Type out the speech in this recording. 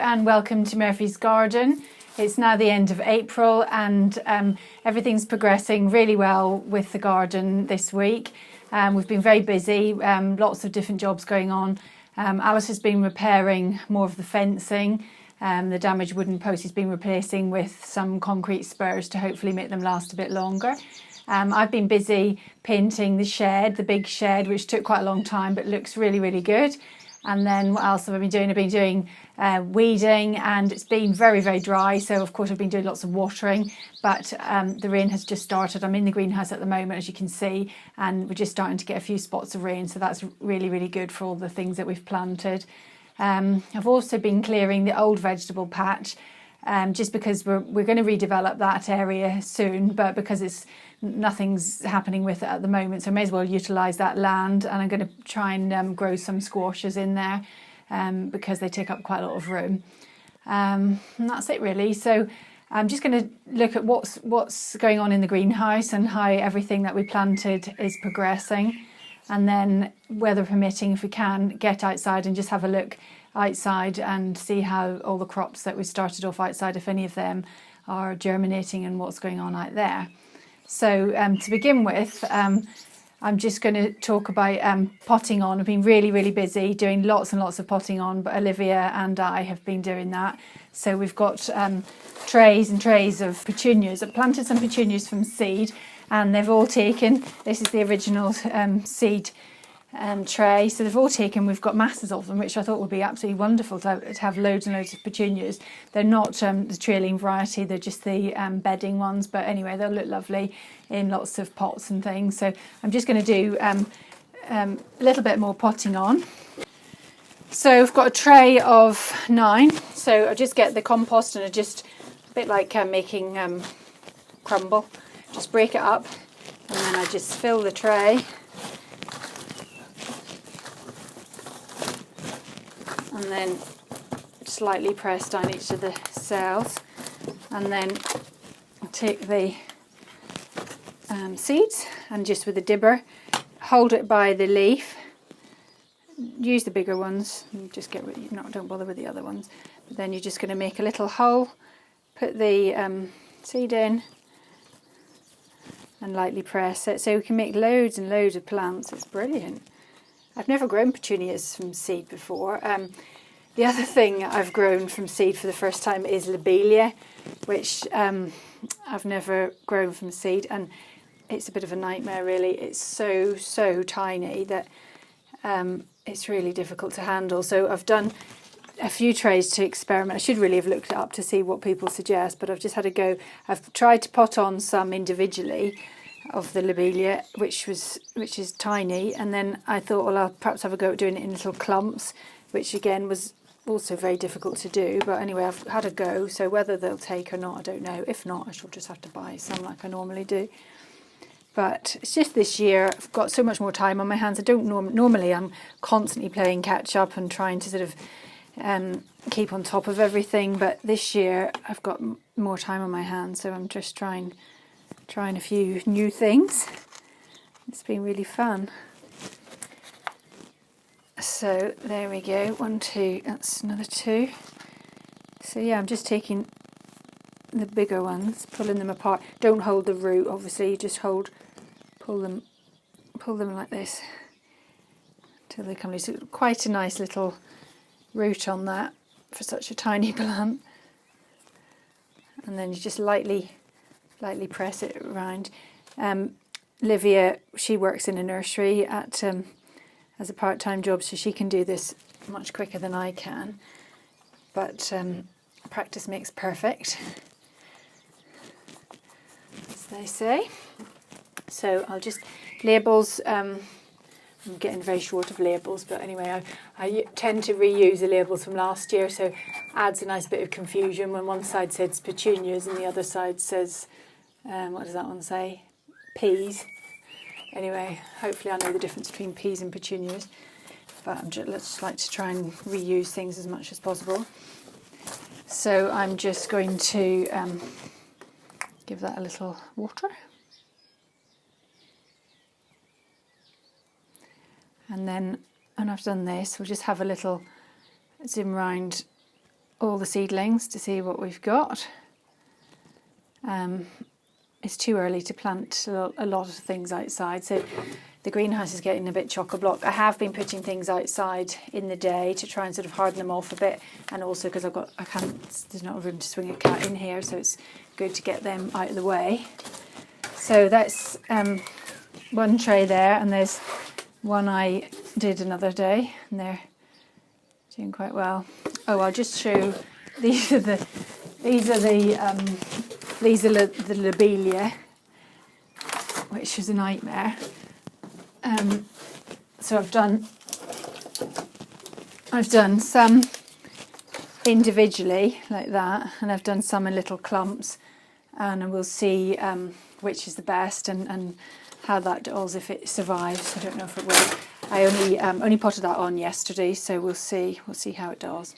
and welcome to Murphy's Garden. It's now the end of April and everything's progressing really well with the garden this week. We've been very busy, lots of different jobs going on. Alice has been repairing more of the fencing. The damaged wooden post he's been replacing with some concrete spurs to hopefully make them last a bit longer. I've been busy painting the shed, the big shed, which took quite a long time but looks really, really good. And then what else have I been doing? I've been doing weeding, and it's been very, very dry. So of course I've been doing lots of watering, but the rain has just started. I'm in the greenhouse at the moment, as you can see, and we're just starting to get a few spots of rain. So that's really, really good for all the things that we've planted. I've also been clearing the old vegetable patch, just because we're going to redevelop that area soon, but because nothing's happening with it at the moment, so I may as well utilise that land. And I'm going to try and grow some squashes in there, because they take up quite a lot of room. And that's it really. So I'm just going to look at what's going on in the greenhouse and how everything that we planted is progressing. And then, weather permitting, if we can, get outside and just have a look outside and see how all the crops that we started off outside, if any of them are germinating and what's going on out there. So to begin with, I'm just going to talk about potting on. I've been really, really busy doing lots and lots of potting on, but Olivia and I have been doing that. So we've got trays and trays of petunias. I planted some petunias from seed, and they've all taken. This is the original seed tray, so they've all taken. We've got masses of them, which I thought would be absolutely wonderful to have loads and loads of petunias. They're not the trailing variety, they're just the bedding ones, but anyway, they'll look lovely in lots of pots and things. So I'm just going to do a little bit more potting on. So I've got a tray of 9, so I just get the compost and I just, a bit like making crumble, just break it up, and then I just fill the tray. And then slightly press down each of the cells, and then take the seeds and just with a dibber hold it by the leaf. Use the bigger ones, just get rid, don't bother with the other ones. But then you're just going to make a little hole, put the seed in and lightly press it, so we can make loads and loads of plants. It's brilliant. I've never grown petunias from seed before. The other thing I've grown from seed for the first time is lobelia, which I've never grown from seed, and it's a bit of a nightmare really. It's so tiny that it's really difficult to handle. So I've done a few trays to experiment. I should really have looked it up to see what people suggest, but I've just had a go. I've tried to pot on some individually of the lobelia, which is tiny, and then I thought, well, I'll perhaps have a go at doing it in little clumps, which again was also very difficult to do. But anyway, I've had a go, so whether they'll take or not, I don't know. If not, I shall just have to buy some like I normally do. But it's just this year I've got so much more time on my hands. I don't normally I'm constantly playing catch up and trying to sort of keep on top of everything, but this year I've got more time on my hands, so I'm just trying a few new things. It's been really fun. So there we go, 1, 2, that's another 2. So yeah, I'm just taking the bigger ones, pulling them apart. Don't hold the root, obviously, you just pull them like this till they come loose. Quite a nice little root on that for such a tiny plant. And then you just lightly press it around. Olivia, she works in a nursery as a part-time job, so she can do this much quicker than I can. But practice makes perfect, as they say. So I'll just labels. I'm getting very short of labels, but anyway, I tend to reuse the labels from last year, so adds a nice bit of confusion when one side says petunias and the other side says, what does that one say? Peas. Anyway, hopefully I know the difference between peas and petunias, but let's like to try and reuse things as much as possible. So I'm just going to give that a little water. And then, when I've done this, we'll just have a little zoom round all the seedlings to see what we've got. It's too early to plant a lot of things outside, so the greenhouse is getting a bit chock-a-block. I have been putting things outside in the day to try and sort of harden them off a bit, and also because there's not room to swing a cat in here, so it's good to get them out of the way. So that's one tray there, and there's one I did another day, and they're doing quite well. Oh, I'll just show. These are the lobelia, which is a nightmare. So I've done some individually like that, and I've done some in little clumps, and we'll see which is the best and how that does, if it survives. I don't know if it will. I only potted that on yesterday, so we'll see how it does.